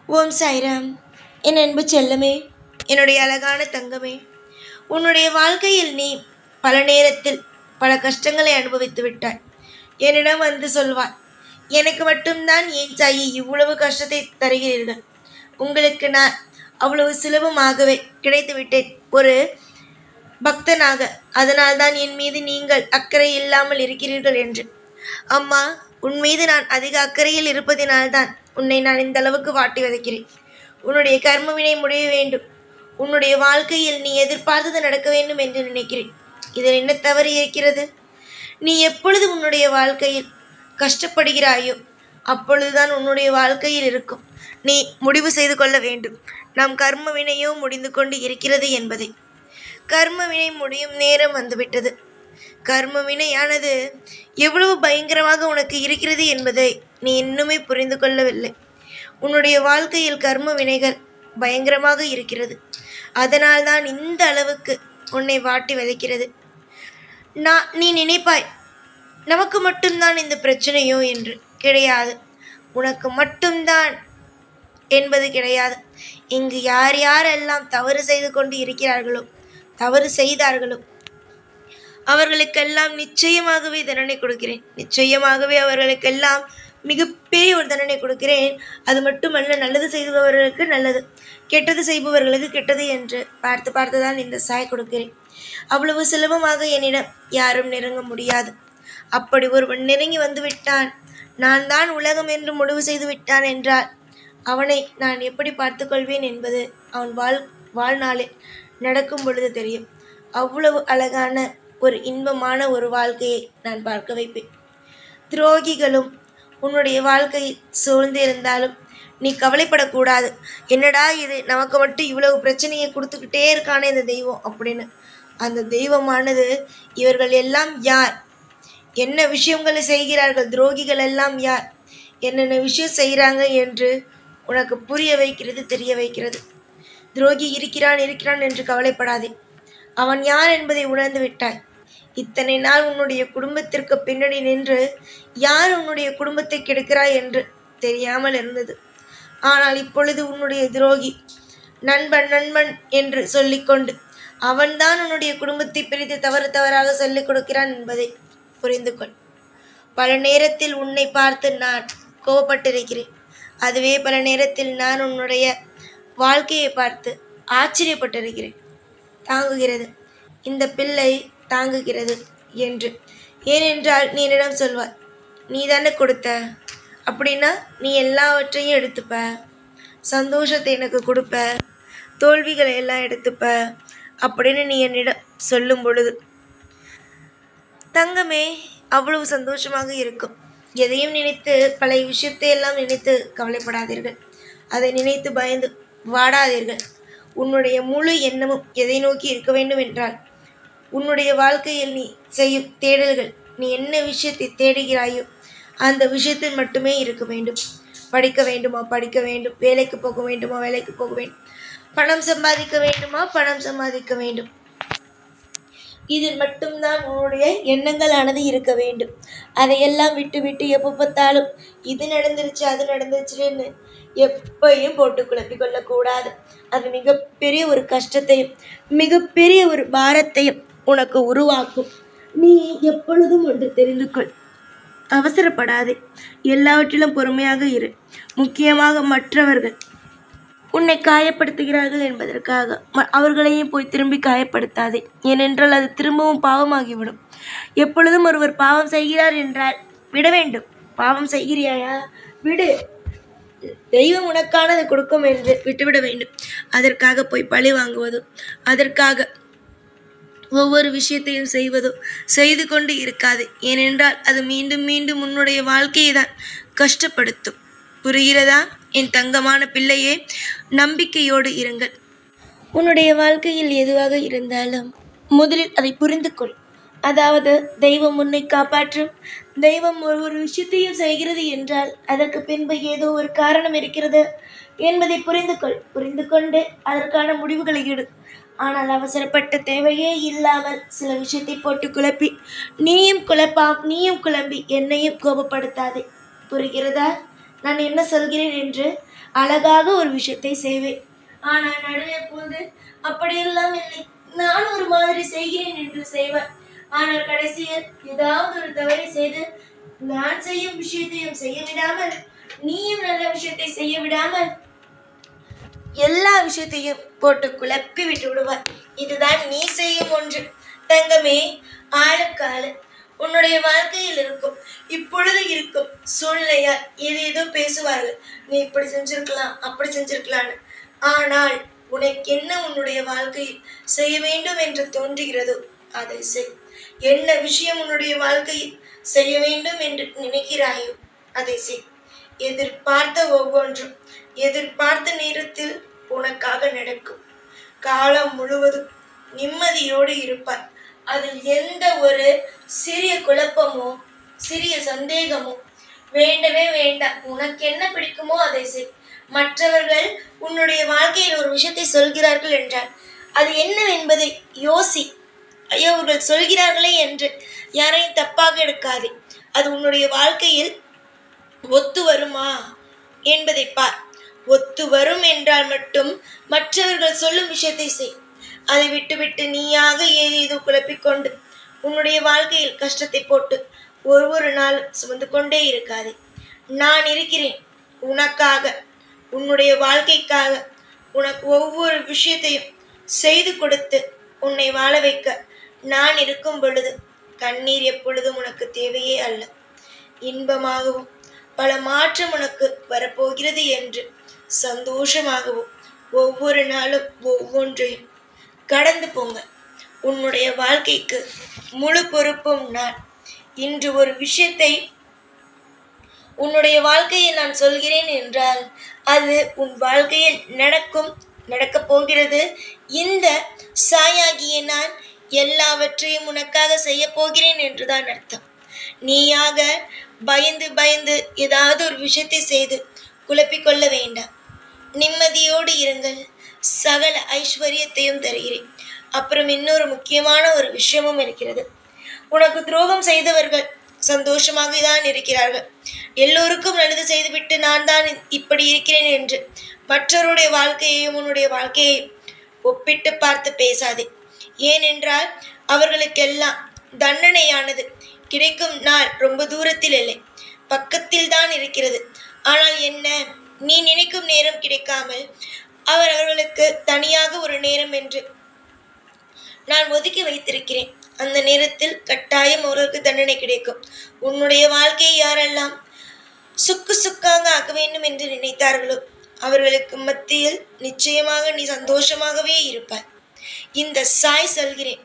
ஓம் சாய்ராம். என் அன்பு செல்லமே, என்னுடைய அழகான தங்கமே, உன்னுடைய வாழ்க்கையில் நீ பல நேரத்தில் பல கஷ்டங்களை அனுபவித்து விட்டாய். என்னிடம் வந்து சொல்வாய், எனக்கு மட்டும்தான் ஏன் சாயி இவ்வளவு கஷ்டத்தை தருகிறீர்கள்? உங்களுக்கு நான் அவ்வளவு சுலபமாகவே கிடைத்து விட்டேன் ஒரு பக்தனாக. அதனால்தான் என் மீது நீங்கள் அக்கறை இல்லாமல் இருக்கிறீர்கள் என்று. அம்மா, உன் மீது நான் அதிக அக்கறையில் இருப்பதினால்தான் உன்னை நான் இந்த அளவுக்கு வாட்டி வதைக்கிறேன். உன்னுடைய கர்மவினை முடிய வேண்டும். உன்னுடைய வாழ்க்கையில் நீ எதிர்பார்த்தது நடக்க வேண்டும் என்று நினைக்கிறேன். இதில் என்ன தவறு இருக்கிறது? நீ எப்பொழுது உன்னுடைய வாழ்க்கையில் கஷ்டப்படுகிறாயோ அப்பொழுதுதான் உன்னுடைய வாழ்க்கையில் இருக்கும். நீ முடிவு செய்து கொள்ள வேண்டும், நம் கர்ம வினையோ முடிந்து கொண்டு இருக்கிறது என்பதை. கர்ம வினை முடியும் நேரம் வந்துவிட்டது. கர்ம வினையானது எவ்வளவு பயங்கரமாக உனக்கு இருக்கிறது என்பதை நீ இன்னுமே புரிந்து கொள்ளவில்லை. உன்னுடைய வாழ்க்கையில் கர்ம வினைகள் பயங்கரமாக இருக்கிறது. அதனால்தான் இந்த அளவுக்கு உன்னை வாட்டி வதைக்கிறது. நீ நினைப்பாய், நமக்கு மட்டும்தான் இந்த பிரச்சனையோ என்று. கிடையாது, உனக்கு மட்டும்தான் என்பது கிடையாது. இங்கு யார் யாரெல்லாம் தவறு செய்து கொண்டு இருக்கிறார்களோ, தவறு செய்தார்களோ, அவர்களுக்கெல்லாம் நிச்சயமாகவே தண்டனை கொடுக்கிறேன். நிச்சயமாகவே அவர்களுக்கெல்லாம் மிகப்பெரிய ஒரு தண்டனை கொடுக்கிறேன். அது மட்டுமல்ல, நல்லது செய்பவர்களுக்கு நல்லது, கெட்டது செய்பவர்களுக்கு கெட்டது என்று பார்த்துதான் இந்த சாய் கொடுக்கிறேன். அவ்வளவு சுலபமாக என்னிடம் யாரும் நெருங்க முடியாது. அப்படி ஒருவன் நெருங்கி வந்து விட்டான், நான் தான் உலகம் என்று முடிவு செய்து விட்டான் என்றால் அவனை நான் எப்படி பார்த்து கொள்வேன் என்பது அவன் வாழ்நாளில் நடக்கும் பொழுது தெரியும். அவ்வளவு அழகான ஒரு இன்பமான ஒரு வாழ்க்கையை நான் பார்க்க வைப்பேன். துரோகிகளும் உன்னுடைய வாழ்க்கையில் சூழ்ந்திருந்தாலும் நீ கவலைப்படக்கூடாது. என்னடா இது, நமக்கு மட்டும் இவ்வளவு பிரச்சனையை கொடுத்துக்கிட்டே இருக்கானே இந்த தெய்வம் அப்படின்னு. அந்த தெய்வமானது இவர்கள் எல்லாம் யார், என்ன விஷயங்களை செய்கிறார்கள், துரோகிகள் எல்லாம் யார், என்னென்ன விஷயம் செய்கிறாங்க என்று உனக்கு புரிய வைக்கிறது, தெரிய வைக்கிறது. துரோகி இருக்கிறான் என்று கவலைப்படாதே. அவன் யார் என்பதை உணர்ந்து விட்டாய். இத்தனை நாள் உன்னுடைய குடும்பத்திற்கு பின்னணி நின்று யார் உன்னுடைய குடும்பத்தை கெடுக்கிறாய் என்று தெரியாமல் இருந்தது. ஆனால் இப்பொழுது உன்னுடைய துரோகி நண்பன் என்று சொல்லிக்கொண்டு அவன்தான் உன்னுடைய குடும்பத்தை பிரித்து தவறாக சொல்லிக் கொடுக்கிறான் என்பதை புரிந்து கொள். பல நேரத்தில் உன்னை பார்த்து நான் கோபப்பட்டிருக்கிறேன். அதுவே பல நேரத்தில் நான் உன்னுடைய வாழ்க்கையை பார்த்து ஆச்சரியப்பட்டிருக்கிறேன். தாங்குகிறது, இந்த பிள்ளை தாங்குகிறது என்று. ஏனென்றால் நீ என்னிடம் சொல்வாய், நீ தானே கொடுத்த, அப்படின்னா நீ எல்லாவற்றையும் எடுத்துப்ப, சந்தோஷத்தை எனக்கு கொடுப்ப, தோல்விகளை எல்லாம் எடுத்துப்ப அப்படின்னு நீ என்னிடம் சொல்லும் பொழுது தங்கமே அவ்வளவு சந்தோஷமாக இருக்கும். எதையும் நினைத்து பழைய விஷயத்தை எல்லாம் நினைத்து கவலைப்படாதீர்கள். அதை நினைத்து பயந்து வாடாதீர்கள். உன்னுடைய முழு எண்ணமும் எதை நோக்கி இருக்க வேண்டும் என்றால், உன்னுடைய வாழ்க்கையில் நீ செய்யும் தேடல்கள், நீ என்ன விஷயத்தை தேடுகிறாயோ அந்த விஷயத்தில் மட்டுமே இருக்க வேண்டும். படிக்க வேண்டுமா படிக்க வேண்டும், வேலைக்கு போக வேண்டுமா வேலைக்கு போக வேண்டும், பணம் சம்பாதிக்க வேண்டுமா பணம் சம்பாதிக்க வேண்டும். இதில் மட்டும்தான் உன்னுடைய எண்ணங்களானது இருக்க வேண்டும். அதையெல்லாம் விட்டு எப்போ பார்த்தாலும் இது நடந்துருச்சு அது நடந்துருச்சுன்னு எப்பையும் போட்டு குழப்பிக் கொள்ளக்கூடாது. அது மிகப்பெரிய ஒரு கஷ்டத்தையும் மிகப்பெரிய ஒரு பாரத்தையும் உனக்கு உருவாக்கும். நீ எப்பொழுதும் ஒன்று தெரிந்து கொள், அவசரப்படாதே, எல்லாவற்றிலும் பொறுமையாக இரு. முக்கியமாக மற்றவர்கள் உன்னை காயப்படுத்துகிறார்கள் என்பதற்காக அவர்களையும் போய் திரும்பி காயப்படுத்தாதே. ஏனென்றால் அது திரும்பவும் பாவமாகிவிடும். எப்பொழுதும் ஒருவர் பாவம் செய்கிறார் என்றால் விட வேண்டும். பாவம் செய்கிறியாயா, விடு, தெய்வம் உனக்கானது கொடுக்கும் என்று விட்டுவிட வேண்டும். அதற்காக போய் பழி வாங்குவதோ, அதற்காக ஒவ்வொரு விஷயத்தையும் செய்வதோ செய்து கொண்டு இருக்காது. ஏனென்றால் அது மீண்டும் மீண்டும் உன்னுடைய வாழ்க்கையை தான் கஷ்டப்படுத்தும். புரிகிறதா என் தங்கமான பிள்ளையே? நம்பிக்கையோடு இருங்கள். உன்னுடைய வாழ்க்கையில் எதுவாக இருந்தாலும் முதலில் அதை புரிந்து கொள். அதாவது தெய்வம் உன்னை காப்பாற்றும். தெய்வம் ஒரு விஷயத்தையும் செய்கிறது என்றால் அதற்கு பின்பு ஏதோ ஒரு காரணம் இருக்கிறது என்பதை புரிந்து கொண்டு அதற்கான முடிவுகளை எடு. ஆனால் அவசரப்பட்ட தேவையே இல்லாமல் சில விஷயத்தை போட்டு குழப்பி நீயும் குழம்பி என்னையும் கோபப்படுத்தாதே. புரிகிறதா நான் என்ன சொல்கிறேன் என்று? அழகாக ஒரு விஷயத்தை செய்வேன். ஆனால் நடுவே போது அப்படியெல்லாம் இல்லை, நான் ஒரு மாதிரி செய்கிறேன் என்று செய்வார். ஆனால் கடைசியில் ஏதாவது ஒரு தவறை செய்து நான் செய்யும் விஷயத்தையும் செய்ய விடாமல், நீயும் நல்ல விஷயத்தை செய்ய விடாமல் எல்லா விஷயத்தையும் போட்டு குழப்பி விட்டு விடுவார். இதுதான் நீ செய்யும் ஒன்று. தங்கமே, ஆளுக்காலு உன்னுடைய வாழ்க்கையில் இருக்கும், இப்பொழுது இருக்கும் சூழ்நிலையால் ஏதேதோ பேசுவார்கள். நீ இப்படி செஞ்சிருக்கலாம், அப்படி செஞ்சிருக்கலான்னு. ஆனால் உனக்கு என்ன உன்னுடைய வாழ்க்கையில் செய்ய வேண்டும் என்று தோன்றுகிறதோ அதை செய். என்ன விஷயம் உன்னுடைய வாழ்க்கையில் செய்ய வேண்டும் என்று நினைக்கிறாயோ அதை செய். எதிர்பார்த்த ஒவ்வொன்றும் எதிர்பார்த்த நேரத்தில் உனக்காக நடக்கும். காலம் முழுவதும் நிம்மதியோடு இருப்பார். அதில் எந்த ஒரு சிறிய குழப்பமோ சிறிய சந்தேகமோ வேண்டவே வேண்டாம். உனக்கு என்ன பிடிக்குமோ அதை செய். மற்றவர்கள் உன்னுடைய வாழ்க்கையில் ஒரு விஷயத்தை சொல்கிறார்கள் என்றால் அது என்னவென்பதை யோசி. ஐயோ, அவர்கள் சொல்கிறார்களே என்று யாரையும் தப்பாக எடுக்காதே. அது உன்னுடைய வாழ்க்கையில் ஒத்து வருமா என்பதை பார். ஒத்து வரும் என்றால் மட்டும் மற்றவர்கள் சொல்லும் விஷயத்தை செய். அதை விட்டுவிட்டு நீயாக ஏதேதோ குழப்பிக்கொண்டு உன்னுடைய வாழ்க்கையில் கஷ்டத்தை போட்டு ஒரு நாள் சுமந்து கொண்டே இருக்காதே. நான் இருக்கிறேன் உனக்காக, உன்னுடைய வாழ்க்கைக்காக. உனக்கு ஒவ்வொரு விஷயத்தையும் செய்து கொடுத்து உன்னை வாழ வைக்க நான் இருக்கும் பொழுது கண்ணீர் எப்பொழுதும் உனக்கு தேவையே அல்ல. இன்பமாகவும் பல மாற்றம் உனக்கு வரப்போகிறது என்று சந்தோஷமாகவும் ஒவ்வொரு நாளும் ஒவ்வொன்றையும் கடந்து போங்க. உன்னுடைய வாழ்க்கைக்கு முழு பொறுப்பும் நான். இன்று ஒரு விஷயத்தை உன்னுடைய வாழ்க்கையில் நான் சொல்கிறேன் என்றால் அது உன் வாழ்க்கையில் நடக்கப் போகிறது. இந்த சாயாகிய நான் எல்லாவற்றையும் உனக்காக செய்ய போகிறேன் என்றுதான் அர்த்தம். நீயாக பயந்து பயந்து ஏதாவது ஒரு விஷயத்தை செய்து குழப்பிக்கொள்ள வேண்டாம். நிம்மதியோடு இருங்கள். சகல ஐஸ்வர்யத்தையும் தருகிறேன். அப்புறம் இன்னொரு முக்கியமான ஒரு விஷயமும் இருக்கிறது. உனக்கு துரோகம் செய்தவர்கள் சந்தோஷமாக தான் இருக்கிறார்கள். எல்லோருக்கும் நல்லது செய்துவிட்டு நான் தான் இப்படி இருக்கிறேன் என்று மற்றவருடைய வாழ்க்கையையும் உன்னுடைய வாழ்க்கையையும் ஒப்பிட்டு பார்த்து பேசாதே. ஏனென்றால் அவர்களுக்கெல்லாம் தண்டனையானது கிடைக்கும் நாள் ரொம்ப தூரத்தில் இல்லை, பக்கத்தில் தான் இருக்கிறது. ஆனால் என்ன, நீ நினைக்கும் நேரம் கிடைக்காமல் அவர்களுக்கு தனியாக ஒரு நேரம் என்று நான் ஒதுக்கி வைத்திருக்கிறேன். அந்த நேரத்தில் கட்டாயம் அவர்களுக்கு தண்டனை கிடைக்கும். உன்னுடைய வாழ்க்கையை யாரெல்லாம் சுக்காக ஆக்க வேண்டும் என்று நினைத்தார்களோ அவர்களுக்கு மத்தியில் நிச்சயமாக நீ சந்தோஷமாகவே இருப்பாய். இந்த சாய் சொல்கிறேன்,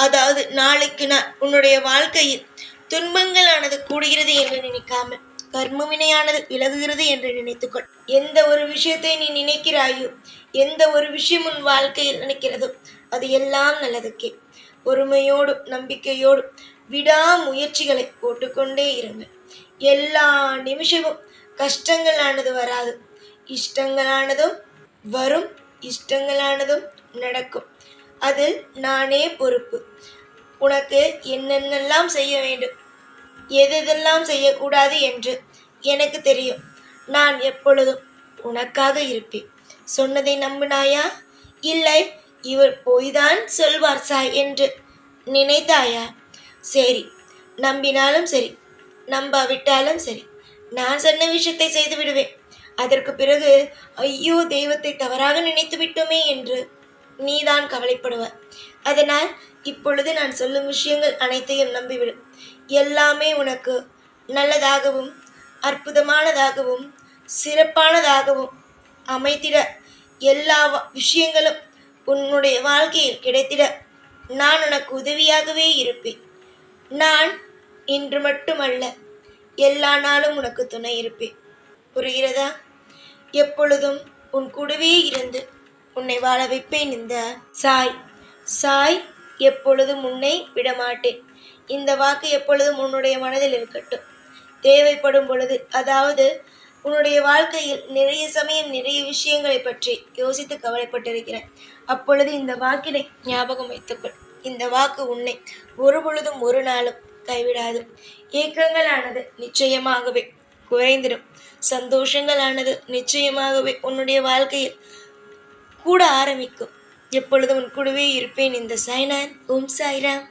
அதாவது நாளுக்கு நாள் உன்னுடைய வாழ்க்கையில் துன்பங்களானது கூடுகிறது என்று நினைக்காமல் கர்மவினையானது விலகுகிறது என்று நினைத்துக்கொள். எந்த ஒரு விஷயத்தை நீ நினைக்கிறாயோ, எந்த ஒரு விஷயம் உன் வாழ்க்கையில் நினைக்கிறதோ அது எல்லாம் நல்லதுக்கே. பொறுமையோடும் நம்பிக்கையோடும் விடாமுயற்சிகளை போட்டுக்கொண்டே இருங்கள். எல்லா நிமிஷமும் கஷ்டங்களானது வராது, இஷ்டங்களானதும் வரும், இஷ்டங்களானதும் நடக்கும். அதில் நானே பொறுப்பு. உனக்கு என்னென்னலாம் செய்ய வேண்டும், எதெல்லாம் செய்யக்கூடாது என்று எனக்கு தெரியும். நான் எப்பொழுதும் உனக்காக இருப்பேன். சொன்னதை நம்பினாயா? இல்லை, இவர் போய்தான் சொல்வார் சாய் என்று நினைத்தாயா? சரி, நம்பினாலும் சரி, நம்பாவிட்டாலும் சரி, நான் சொன்ன விஷயத்தை செய்து விடுவேன். அதற்கு பிறகு ஐயோ, தெய்வத்தை தவறாக நினைத்து விட்டோமே என்று நீதான் கவலைப்படுவார். அதனால் இப்பொழுது நான் சொல்லும் விஷயங்கள் அனைத்தையும் நம்பிவிடும். எல்லாமே உனக்கு நல்லதாகவும் அற்புதமானதாகவும் சிறப்பானதாகவும் அமைத்திட, எல்லா விஷயங்களும் உன்னுடைய வாழ்க்கையில் கிடைத்திட நான் உனக்கு உதவியாகவே இருப்பேன். நான் இன்று மட்டுமல்ல, எல்லா நாளும் உனக்கு துணை இருப்பேன். புரிகிறதா? எப்பொழுதும் உன் கூடவே இருந்து உன்னை வாழ வைப்பேன் இந்த சாய். எப்பொழுதும் உன்னை விடமாட்டேன். இந்த வாக்கு எப்பொழுதும் உன்னுடைய மனதில் இருக்கட்டும். தேவைப்படும் பொழுது, அதாவது உன்னுடைய வாழ்க்கையில் நிறைய சமயம் நிறைய விஷயங்களை பற்றி யோசித்து கவலைப்பட்டிருக்கிறேன். அப்பொழுது இந்த வாக்கினை ஞாபகம் வைத்துக்கொள். இந்த வாக்கு உன்னை ஒரு பொழுதும் ஒரு நாளும் கைவிடாது. ஏக்கங்களானது நிச்சயமாகவே குறைந்திடும். சந்தோஷங்களானது நிச்சயமாகவே உன்னுடைய வாழ்க்கையில் கூட ஆரம்பிக்கும். எப்பொழுதும் உன் கூடவே இருப்பேன். இந்த சாய்நாத். ஓம் சாய்ராம்.